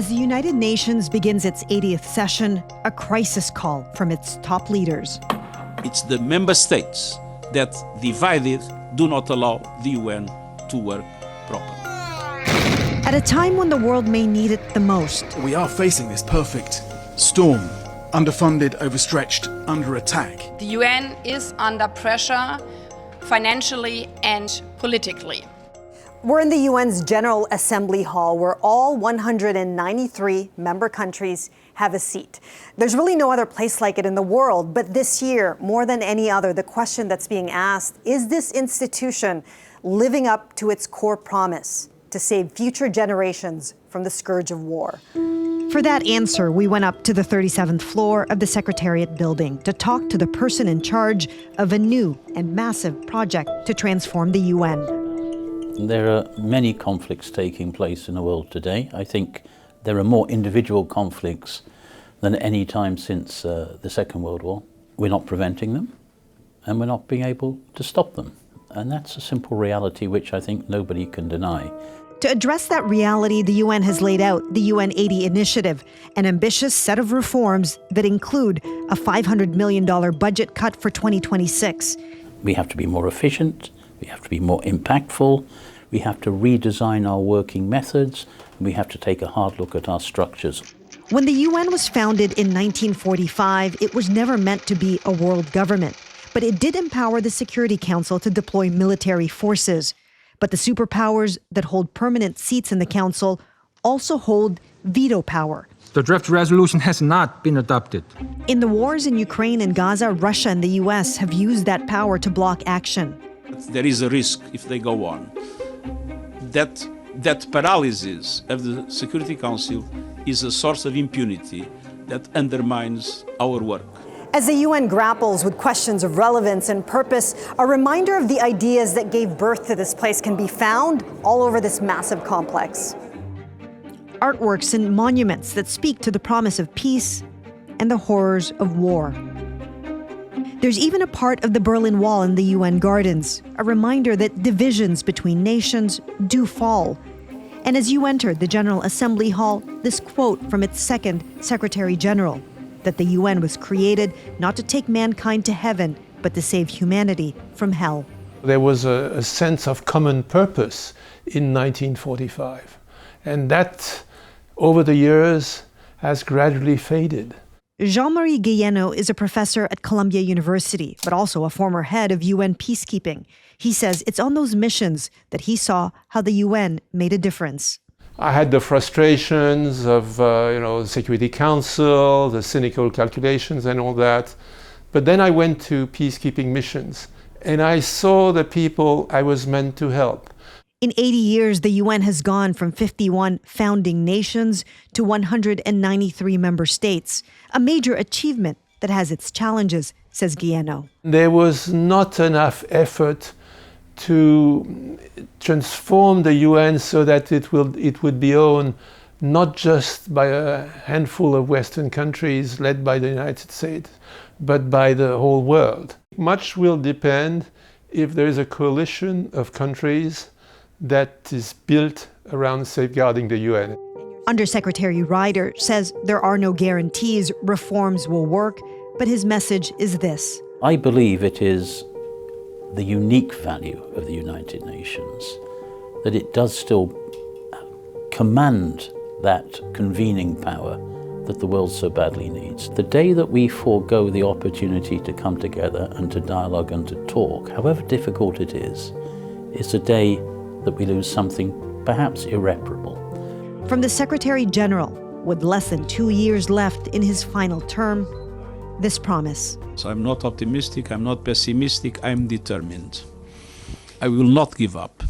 As the United Nations begins its 80th session, a crisis call from its top leaders. It's the member states that, divided, do not allow the UN to work properly. At a time when the world may need it the most. We are facing this perfect storm. Underfunded, overstretched, under attack. The UN is under pressure, financially and politically. We're in the UN's General Assembly Hall, where all 193 member countries have a seat. There's really no other place like it in the world, but this year, more than any other, the question that's being asked, is this institution living up to its core promise to save future generations from the scourge of war? For that answer, we went up to the 37th floor of the Secretariat building to talk to the person in charge of a new and massive project to transform the UN. There are many conflicts taking place in the world today. I think there are more individual conflicts than any time since the Second World War. We're not preventing them, and we're not being able to stop them. And that's a simple reality which I think nobody can deny. To address that reality, the UN has laid out the UN 80 initiative, an ambitious set of reforms that include a $500 million budget cut for 2026. We have to be more efficient, we have to be more impactful, we have to redesign our working methods, and we have to take a hard look at our structures. When the UN was founded in 1945, it was never meant to be a world government, but it did empower the Security Council to deploy military forces. But the superpowers that hold permanent seats in the Council also hold veto power. The draft resolution has not been adopted. In the wars in Ukraine and Gaza, Russia and the US have used that power to block action. There is a risk, if they go on, that paralysis of the Security Council is a source of impunity that undermines our work. As the UN grapples with questions of relevance and purpose, a reminder of the ideas that gave birth to this place can be found all over this massive complex. Artworks and monuments that speak to the promise of peace and the horrors of war. There's even a part of the Berlin Wall in the UN gardens, a reminder that divisions between nations do fall. And as you enter the General Assembly Hall, this quote from its second Secretary General, that the UN was created not to take mankind to heaven, but to save humanity from hell. There was a sense of common purpose in 1945, and that, over the years, has gradually faded. Jean-Marie Guillenot is a professor at Columbia University, but also a former head of UN peacekeeping. He says it's on those missions that he saw how the UN made a difference. I had the frustrations of the Security Council, the cynical calculations and all that. But then I went to peacekeeping missions and I saw the people I was meant to help. In 80 years, the UN has gone from 51 founding nations to 193 member states, a major achievement that has its challenges, says Guillenot. There was not enough effort to transform the UN so that it would be owned not just by a handful of Western countries led by the United States, but by the whole world. Much will depend if there is a coalition of countries that is built around safeguarding the UN. Undersecretary Ryder says there are no guarantees reforms will work, but his message is this. I believe it is the unique value of the United Nations that it does still command that convening power that the world so badly needs. The day that we forego the opportunity to come together and to dialogue and to talk, however difficult it is a day that we lose something perhaps irreparable. From the Secretary General, with less than 2 years left in his final term, this promise. So I'm not optimistic, I'm not pessimistic, I'm determined. I will not give up.